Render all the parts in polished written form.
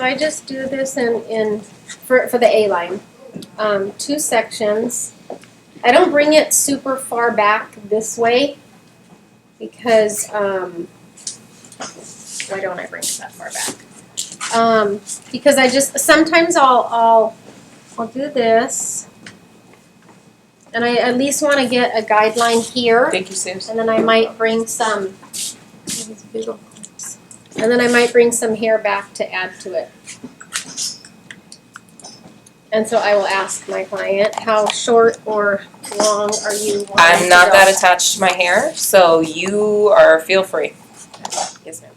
I just do this for the A-line. 2 sections. I don't bring it super far back this way because, why don't I bring it that far back? Because I just, sometimes I'll do this, and I at least want to get a guideline here. Thank you, Susan. And then I might bring some, these big old clips. And then I might bring some hair back to add to it. And so I will ask my client, how short or long are you wanting I'm not to that go? attached to my hair, so you are, feel free. Yes, ma'am.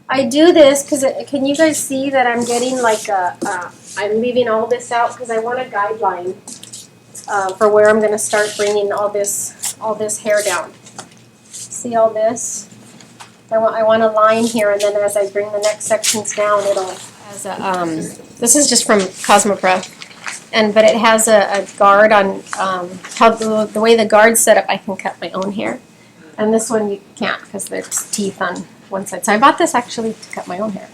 I do this because, can you guys see that I'm getting like I'm leaving all this out because I want a guideline for where I'm going to start bringing all this hair down. See all this? I want a line here, and then as I bring the next sections down, it'll has a this is just from Cosmoprof, but it has a guard on how the way the guard's set up. I can cut my own hair, and this one you can't because there's teeth on one side. So I bought this actually to cut my own hair.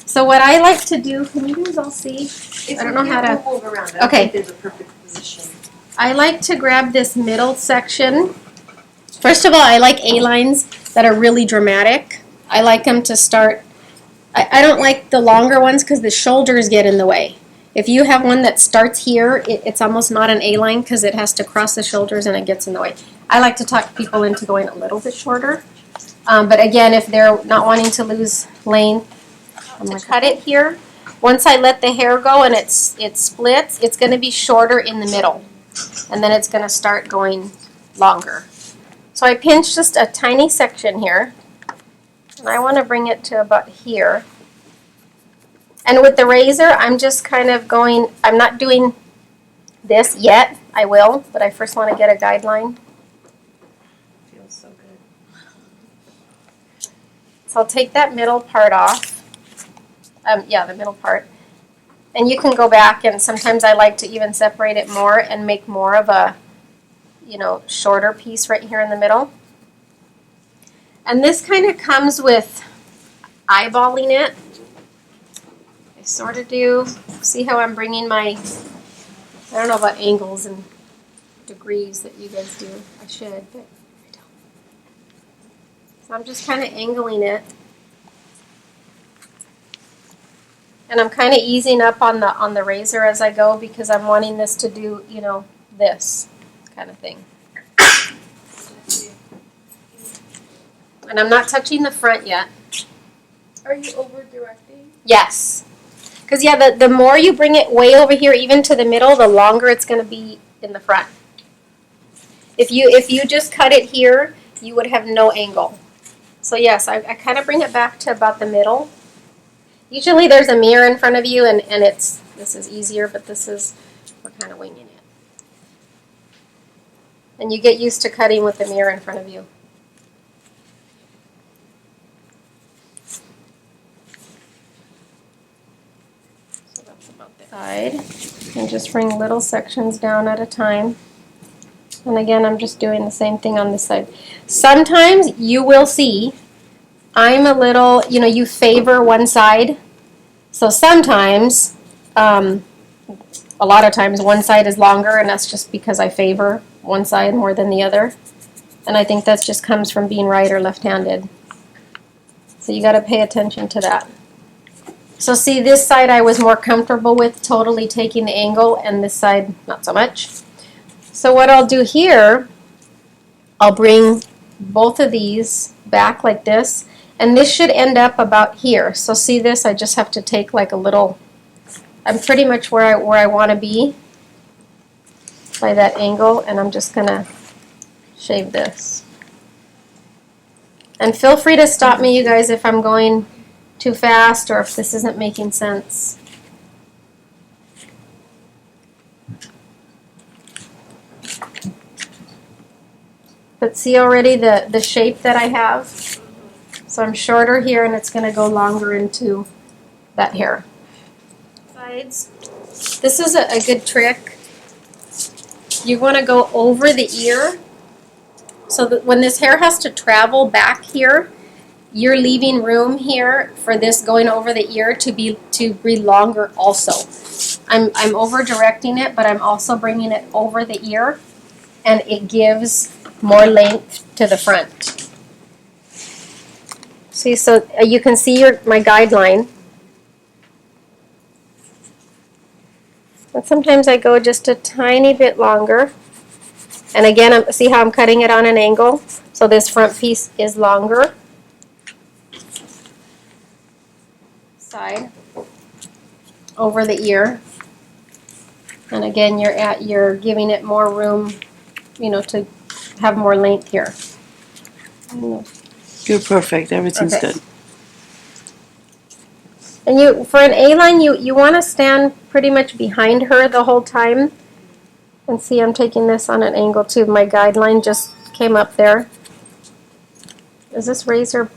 So what I like to do, can you guys all see? I don't know how to move around. I Okay. think there's a perfect position. I like to grab this middle section. First of all, I like A-lines that are really dramatic. I like them to start, I don't like the longer ones because the shoulders get in the way. If you have one that starts here, it's almost not an A-line because it has to cross the shoulders and it gets in the way. I like to talk people into going a little bit shorter. But again, if they're not wanting to lose length, I'm going to cut it here. Once I let the hair go and it splits, it's going to be shorter in the middle. And then it's going to start going longer. So I pinch just a tiny section here. And I want to bring it to about here. And with the razor, I'm just kind of going, I'm not doing this yet. I will, but I first want to get a guideline. Feels so good. So I'll take that middle part off. Yeah, the middle part. And you can go back, and sometimes I like to even separate it more and make more of a, shorter piece right here in the middle. And this kind of comes with eyeballing it. I sort of do. See how I'm bringing my, I don't know about angles and degrees that you guys do. I should, but I don't. So I'm just kind of angling it. And I'm kind of easing up on the razor as I go because I'm wanting this to do, this kind of thing. And I'm not touching the front yet. Are you over directing? Yes. Because, yeah, the more you bring it way over here, even to the middle, the longer it's going to be in the front. If you just cut it here, you would have no angle. So, yes, I kind of bring it back to about the middle. Usually there's a mirror in front of you, and this is easier, but we're kind of winging it. And you get used to cutting with the mirror in front of you. So that's about the side. And just bring little sections down at a time. And again, I'm just doing the same thing on this side. Sometimes you will see I'm a little, you favor one side. So sometimes, a lot of times, one side is longer, and that's just because I favor one side more than the other. And I think that just comes from being right or left-handed. So you got to pay attention to that. So see, this side I was more comfortable with totally taking the angle, and this side not so much. So what I'll do here, I'll bring both of these back like this. And this should end up about here. So see this? I just have to take like a little, I'm pretty much where I want to be by that angle, and I'm just going to shave this. And feel free to stop me, you guys, if I'm going too fast or if this isn't making sense. But see already the shape that I have? So I'm shorter here, and it's going to go longer into that hair. Sides. This is a good trick. You want to go over the ear so that when this hair has to travel back here, you're leaving room here for this going over the ear to be longer also. I'm over directing it, but I'm also bringing it over the ear, and it gives more length to the front. See, so you can see my guideline. And sometimes I go just a tiny bit longer. And again, see how I'm cutting it on an angle? So this front piece is longer. Side over the ear. And again, you're giving it more room, to have more length here. You're perfect. Everything's Okay. good. And for an A-line, you want to stand pretty much behind her the whole time. And see, I'm taking this on an angle too. My guideline just came up there. Is this razor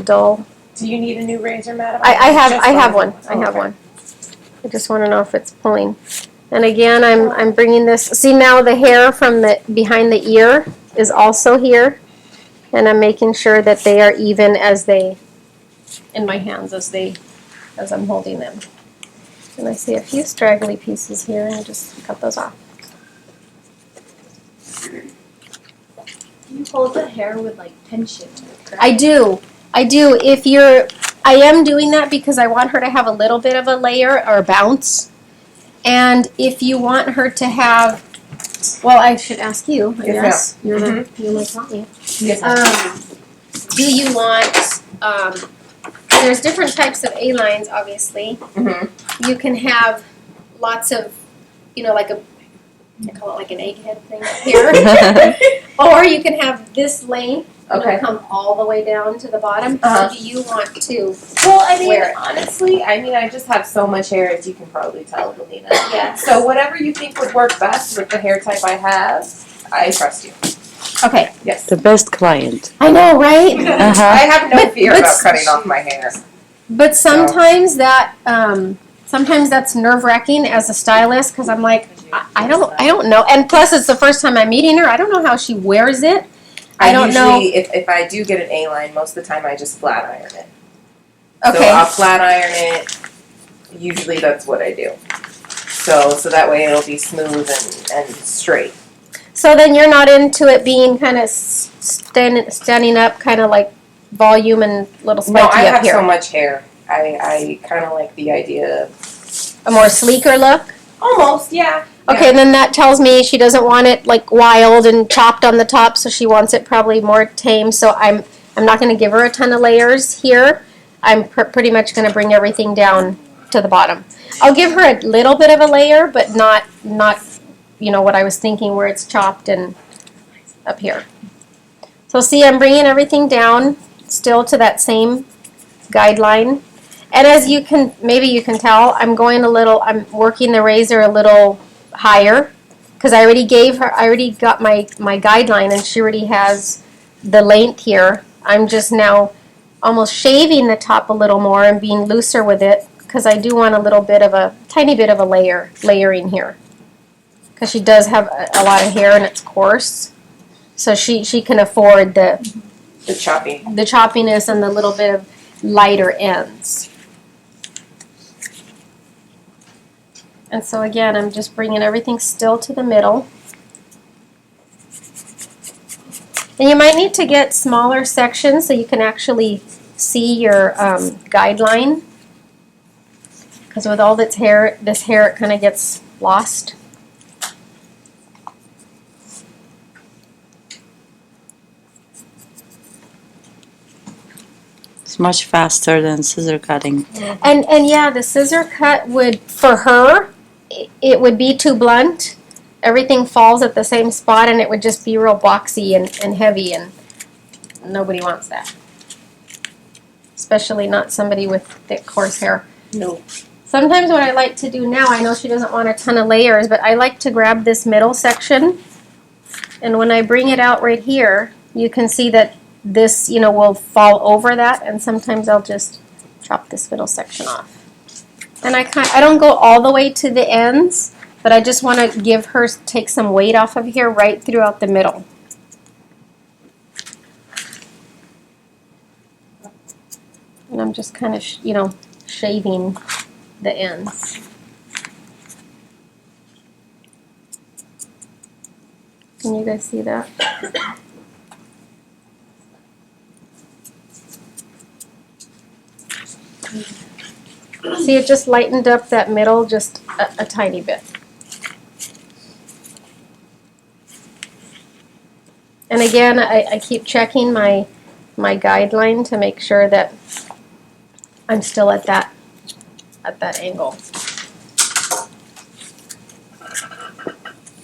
dull? Do you need a new razor, madam? I have Just one. I have one. I just want to know if it's pulling. And again, I'm bringing this. See, now the hair from the behind the ear is also here, and I'm making sure that they are even in my hands as I'm holding them. And I see a few straggly pieces here, and just cut those off. You hold the hair with like tension, correct? I do. I am doing that because I want her to have a little bit of a layer or bounce. And if you want her to have, well, I should ask you, I guess. You're my client. Yes. Do you want, there's different types of A-lines, obviously. Mm-hmm. You can have lots of, like I call it like an egghead thing up here. Or you can have this length. Okay. It'll come all the way down to the bottom. How do you want to? Well, I mean, Wear it. honestly, I just have so much hair, as you can probably tell, Valina. Yeah. So whatever you think would work best with the hair type I have, I trust you. Okay. Yes. The best client. I know, right? I have no But- fear but about cutting off my hair. But sometimes sometimes that's nerve-wracking as a stylist because I'm like, I don't know. And plus, it's the first time I'm meeting her. I don't know how she wears it. I don't know. Usually, if I do get an A-line, most of the time I just flat iron it. Okay. So I'll flat iron it. Usually that's what I do. So that way it'll be smooth and straight. So then you're not into it being kind of standing up, kind of like volume and little spiky No, I up have here. so much hair. I kind of like the idea of A more sleeker look. almost, yeah. Okay, then that tells me she doesn't want it like wild and chopped on the top, so she wants it probably more tame. So I'm not going to give her a ton of layers here. I'm pretty much going to bring everything down to the bottom. I'll give her a little bit of a layer, but not what I was thinking where it's chopped and up here. So see, I'm bringing everything down still to that same guideline. And as maybe you can tell, I'm working the razor a little higher because I already got my guideline and she already has the length here. I'm just now almost shaving the top a little more and being looser with it because I do want a tiny bit of a layering here because she does have a lot of hair and it's coarse, so she can afford the choppiness and the little bit of lighter ends. And so again, I'm just bringing everything still to the middle. And you might need to get smaller sections so you can actually see your guideline. Because with all this hair, it kind of gets lost. It's much faster than scissor cutting. And yeah, the scissor cut would, for her, it would be too blunt. Everything falls at the same spot and it would just be real boxy and heavy, and nobody wants that. Especially not somebody with thick, coarse hair. No. Sometimes what I like to do now, I know she doesn't want a ton of layers, but I like to grab this middle section, and when I bring it out right here, you can see that this, will fall over that, and sometimes I'll just chop this middle section off. And I don't go all the way to the ends, but I just want to take some weight off of here right throughout the middle. And I'm just kind of, shaving the ends. Can you guys see that? See, it just lightened up that middle just a tiny bit. And again, I keep checking my guideline to make sure that I'm still at that angle.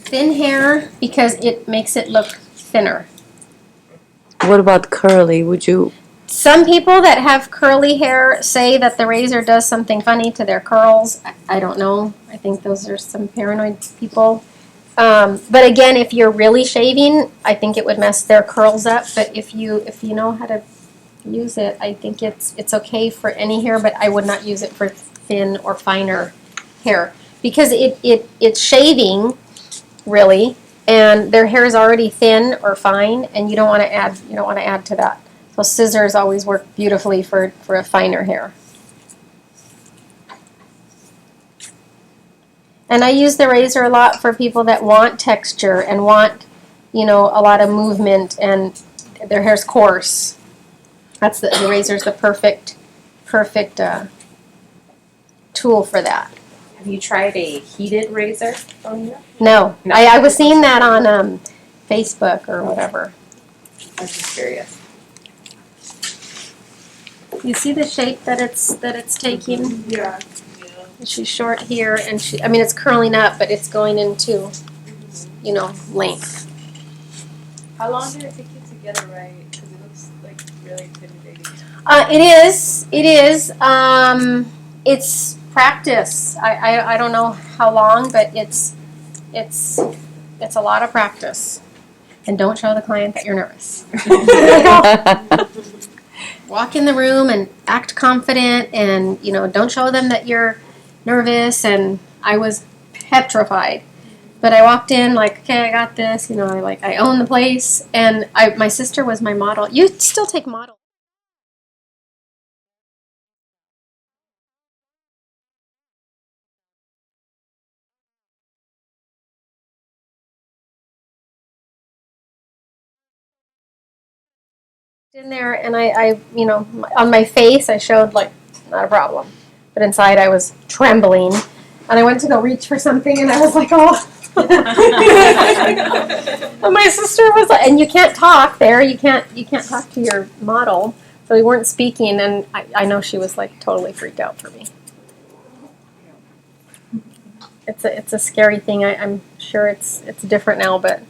Thin hair because it makes it look thinner. What about curly? Would you? Some people that have curly hair say that the razor does something funny to their curls. I don't know. I think those are some paranoid people. But again, if you're really shaving, I think it would mess their curls up. But if you know how to use it, I think it's okay for any hair. But I would not use it for thin or finer hair because it's shaving really, and their hair is already thin or fine, and you don't want to add to that. So scissors always work beautifully for a finer hair. And I use the razor a lot for people that want texture and want, a lot of movement and their hair's coarse. That's the razor's the perfect tool for that. Have you tried a heated razor, Valina? No, No. I was seeing that on Facebook or whatever. I was just curious. You see the shape that it's taking? Yeah. She's short here, and it's curling up, but it's going into, length. How long did it take you to get it right? Because it looks like really intimidating. It is. It's practice. I don't know how long, but it's a lot of practice. And don't show the client that you're nervous. Walk in the room and act confident, and don't show them that you're nervous. And I was petrified, but I walked in like, okay, I got this. I own the place, and my sister was my model. You still take models. In there, and I on my face I showed like not a problem, but inside I was trembling, and I went to go reach for something, and I was like, oh. And my sister was like, and you can't talk there, you can't talk to your model, so we weren't speaking, and I know she was like totally freaked out for me. It's a scary thing. I'm sure it's different now, but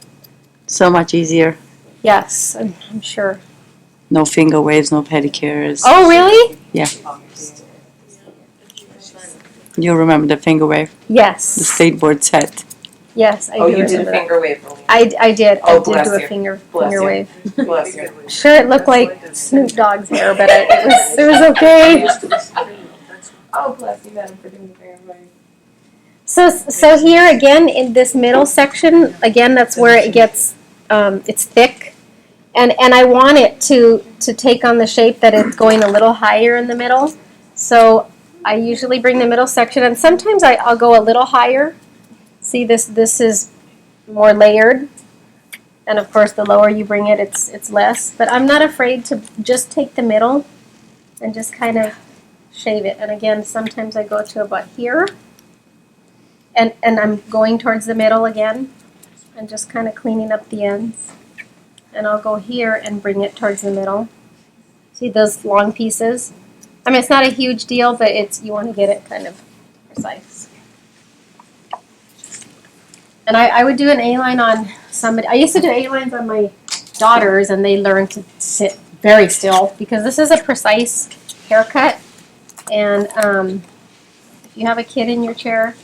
So much easier. yes, I'm sure. No finger waves, no pedicures. Oh, really? You remember the finger wave? The Yes. state board set. Yes, I Oh, do you did a remember that. finger wave, Valina. I did. Oh, I did bless do a you. finger Bless you. wave. Bless you. Sure, it looked like Snoop Dogg's hair, but it was okay. Oh, bless you, madam, for doing the finger wave. So here again in this middle section, again that's where it gets it's thick, and I want it to take on the shape that it's going a little higher in the middle. So I usually bring the middle section, and sometimes I'll go a little higher. See, this is more layered, and of course the lower you bring it, it's less. But I'm not afraid to just take the middle and just kind of shave it. And again, sometimes I go to about here, and I'm going towards the middle again, and just kind of cleaning up the ends. And I'll go here and bring it towards the middle. See those long pieces? I mean, it's not a huge deal, but you want to get it kind of precise. And I would do an A-line on somebody. I used to do A-lines on my daughters, and they learned to sit very still because this is a precise haircut. And if you have a kid in your chair,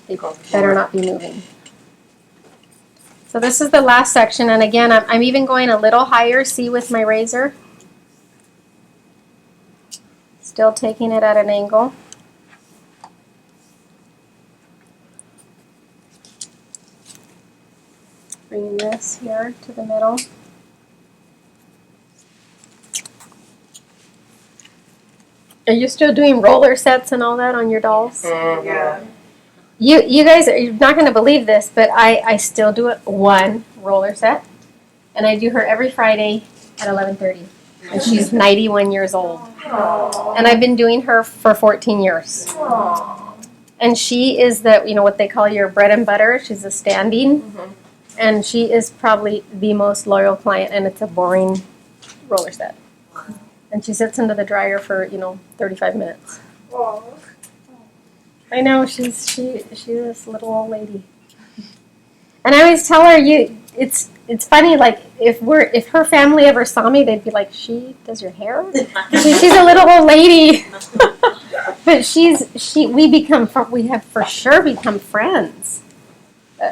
they better not be moving. So this is the last section, and again, I'm even going a little higher, see, with my razor. Still taking it at an angle. Bringing this here to the middle. Are you still doing roller sets and all that on your dolls? Yeah. You guys are you're not going to believe this, but I still do it one roller set, and I do her every Friday at 11:30, and she's 91 years old, and I've been doing her for 14 years. And she is what they call your bread and butter. She's a standing, and she is probably the most loyal client, and it's a boring roller set. And she sits into the dryer for 35 minutes. I know she's this little old lady, and I always tell her it's funny, like if her family ever saw me, they'd be like, she does your hair? She's a little old lady. But we have for sure become friends.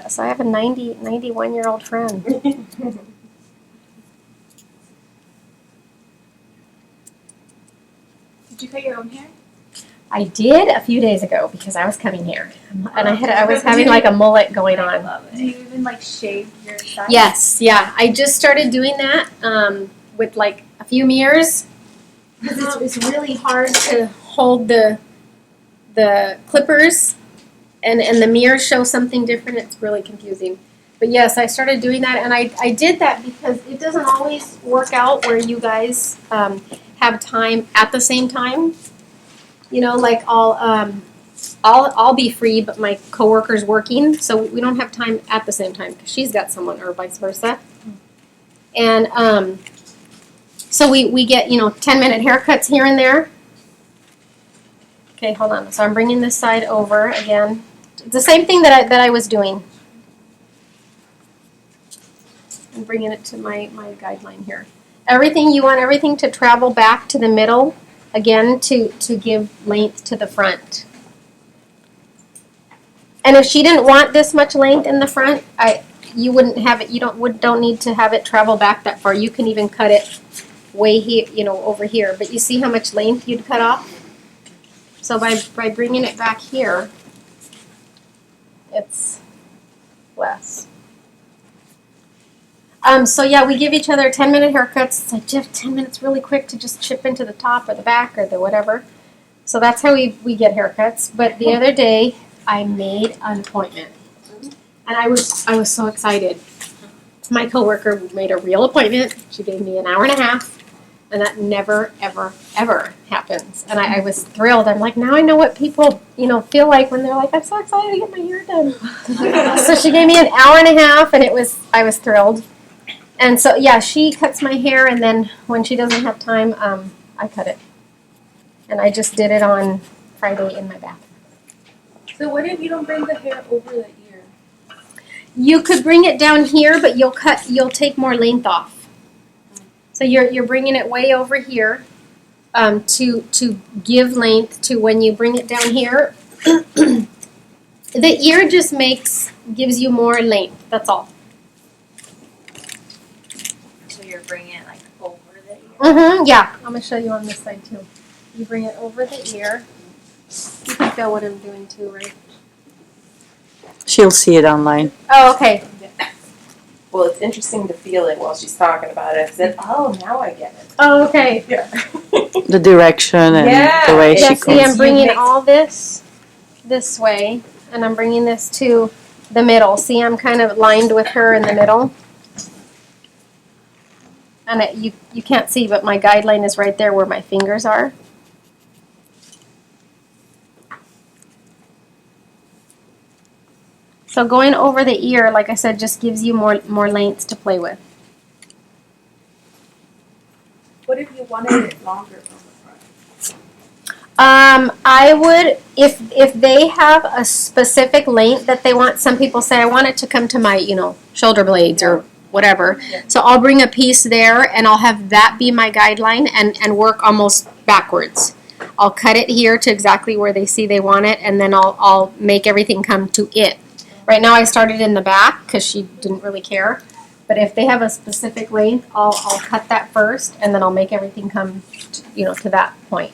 So I have a 91-year-old friend. Did you cut your own hair? I did a few days ago because I was cutting hair, and I was having like a mullet going on. Do you even like shave your sides? Yes, yeah. I just started doing that with like a few mirrors because it's really hard to hold the clippers and the mirrors show something different. It's really confusing. But yes, I started doing that, and I did that because it doesn't always work out where you guys have time at the same time. Like I'll be free, but my coworker's working, so we don't have time at the same time because she's got someone, or vice versa. And so we get 10-minute haircuts here and there. Okay, hold on. So I'm bringing this side over again. It's the same thing that I was doing. I'm bringing it to my guideline here. You want everything to travel back to the middle. Again, to give length to the front. And if she didn't want this much length in the front, you wouldn't have it. You don't need to have it travel back that far. You can even cut it way here, over here. But you see how much length you'd cut off? So by bringing it back here, it's less. So yeah, we give each other 10-minute haircuts. It's like, do you have 10 minutes really quick to just chip into the top or the back or the whatever? So that's how we get haircuts. But the other day, I made an appointment. And I was so excited. My coworker made a real appointment. She gave me an hour and a half. And that never, ever, ever happens. And I was thrilled. I'm like, now I know what people, feel like when they're like, I'm so excited to get my hair done. So she gave me an hour and a half, and I was thrilled. And so, yeah, she cuts my hair, and then when she doesn't have time, I cut it. And I just did it on Friday in my bath. So what if you don't bring the hair over the ear? You could bring it down here, but you'll take more length off. So you're bringing it way over here to give length to when you bring it down here. The ear just gives you more length. That's all. So you're bringing it like over the ear? Mm-hmm, yeah. I'm going to show you on this side too. You bring it over the ear. You can feel what I'm doing too, right? She'll see it online. Oh, okay. Well, it's interesting to feel it while she's talking about it. Now I get it. Oh, okay. Yeah. The direction and the way Yeah, she see, I'm comes. bringing all this way, and I'm bringing this to the middle. See, I'm kind of lined with her in the middle. And you can't see, but my guideline is right there where my fingers are. So going over the ear, like I said, just gives you more length to play with. What if you wanted it longer from the front? I would, if they have a specific length that they want, some people say, I want it to come to my, shoulder blades or whatever. Yeah. So I'll bring a piece there, and I'll have that be my guideline and work almost backwards. I'll cut it here to exactly where they see they want it, and then I'll make everything come to it. Right now I started in the back because she didn't really care. But if they have a specific length, I'll cut that first, and then I'll make everything come, to that point.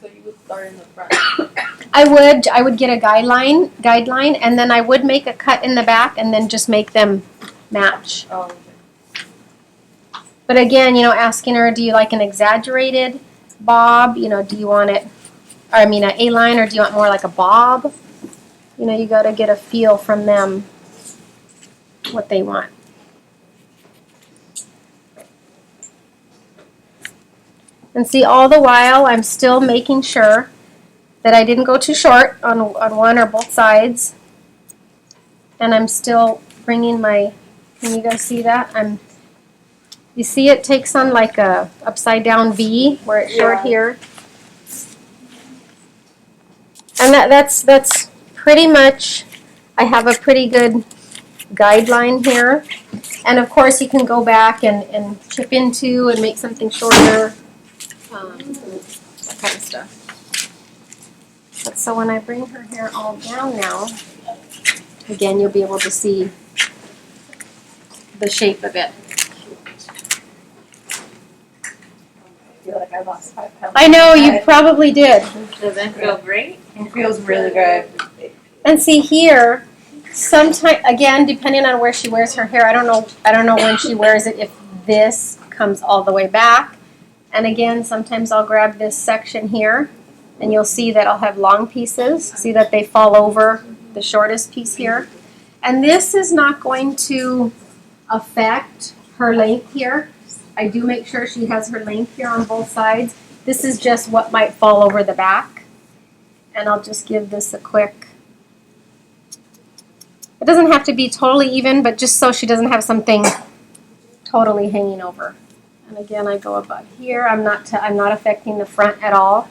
So you would start in the front. I would get a guideline, and then I would make a cut in the back, and then just make them match. Oh, okay. But again, asking her, do you like an exaggerated bob? Do you want it, an A-line, or do you want more like a bob? You got to get a feel from them what they want. And see, all the while, I'm still making sure that I didn't go too short on one or both sides. And I'm still bringing my, can you guys see that? You see it takes on like a upside down V where it's short here. And that's pretty much, I have a pretty good guideline here. And of course you can go back and chip into and make something shorter. That kind of stuff. But so when I bring her hair all down now, again, you'll be able to see the shape of it. I feel like I lost 5 pounds. I know, you probably did. Does it feel great? It feels really good. And see here, sometimes, again, depending on where she wears her hair, I don't know when she wears it, if this comes all the way back. And again, sometimes I'll grab this section here, and you'll see that I'll have long pieces. See that they fall over the shortest piece here. And this is not going to affect her length here. I do make sure she has her length here on both sides. This is just what might fall over the back. And I'll just give this a quick, it doesn't have to be totally even, but just so she doesn't have something totally hanging over. And again, I go about here. I'm not affecting the front at all.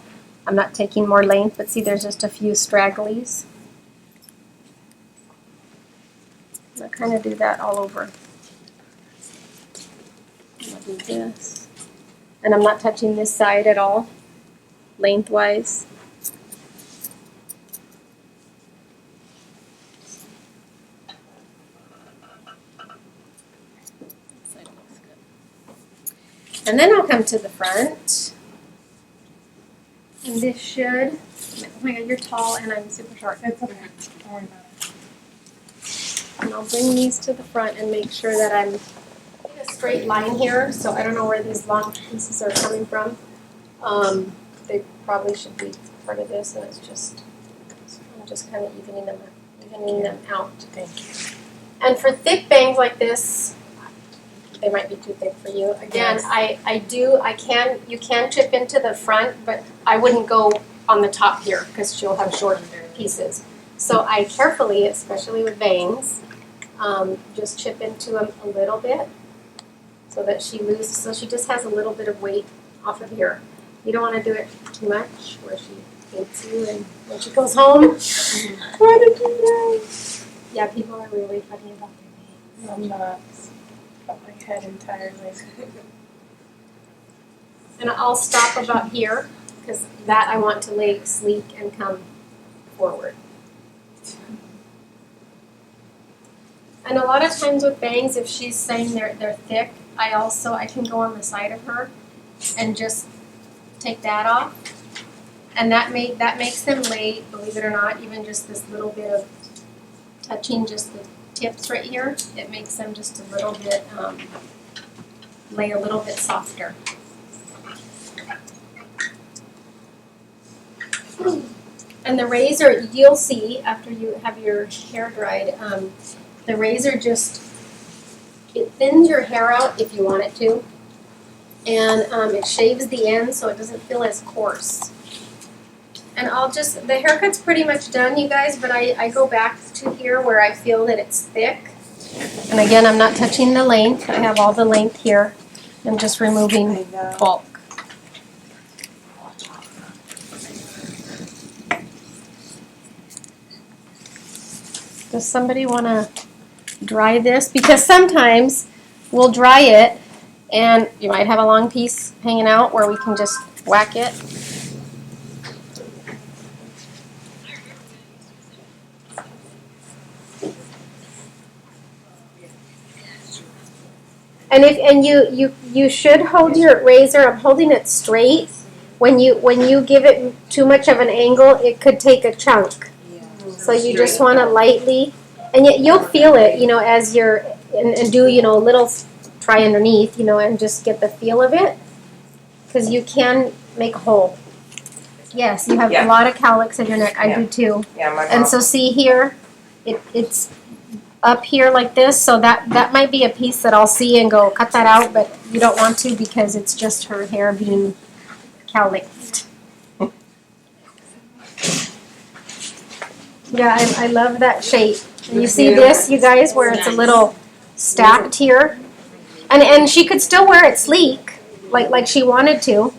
I'm not taking more length, but see there's just a few stragglies. And I kind of do that all over. And I'll do this. And I'm not touching this side at all, lengthwise. And then I'll come to the front. And this should, oh my god, you're tall and I'm super short. It's okay. Don't worry about it. And I'll bring these to the front and make sure that I'm in a straight line here. So I don't know where these long pieces are coming from. They probably should be part of this, and it's just, I'm just kind of evening them out. Thank you. And for thick bangs like this, they might be too thick for you. Again, Yes. you can chip into the front, but I wouldn't go on the top here because she'll have short pieces. So I carefully, especially with bangs, just chip into them a little bit so that she just has a little bit of weight off of here. You don't want to do it too much where she hates you and when she goes home. Why did you do that? Yeah, people are really funny about their bangs. I'm not up my head entirely. And I'll stop about here because that I want to lay sleek and come forward. And a lot of times with bangs, if she's saying they're thick, I can go on the side of her and just take that off. And that makes them lay, believe it or not, even just this little bit of touching just the tips right here, it makes them just a little bit, lay a little bit softer. And the razor, you'll see after you have your hair dried, the razor it thins your hair out if you want it to, and it shaves the end so it doesn't feel as coarse. And the haircut's pretty much done, you guys, but I go back to here where I feel that it's thick. And again, I'm not touching the length. I have all the length here. I'm just removing bulk. Does somebody want to dry this? Because sometimes we'll dry it and you might have a long piece hanging out where we can just whack it. And you should hold your razor. I'm holding it straight. When you give it too much of an angle, it could take a chunk. So you just want to lightly, and yet you'll feel it, as you're and do little try underneath, and just get the feel of it. Because you can make a hole. Yes, you have Yeah. a lot of cowlicks in your neck. I Yeah. do too. Yeah, my mom. And so see here, it's up here like this. So that might be a piece that I'll see and go cut that out, but you don't want to because it's just her hair being cowlicked. Yeah, I love that shape. And you see this, you guys, where it's a little stacked here, and she could still wear it sleek, like she wanted to.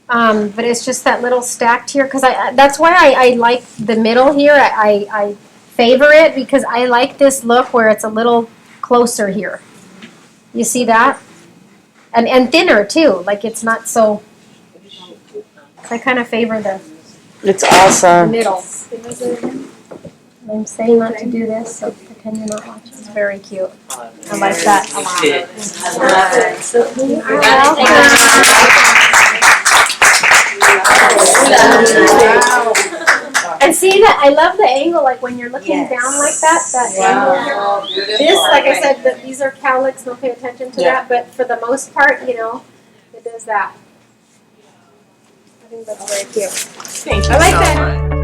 But it's just that little stacked here because that's why I like the middle here. I favor it because I like this look where it's a little closer here. You see that? And thinner too. Like it's not so. I kind of favor the It's awesome. middle. I'm saying not to do this, so pretend you're not watching. It's very cute. I like that a lot. And see that I love the angle, like when you're looking down like that angle here. Wow. This, like I said, these are cowlicks. Don't pay attention to that. But for the most part, it does that. I think that's very cute. Thank you I like so that. much.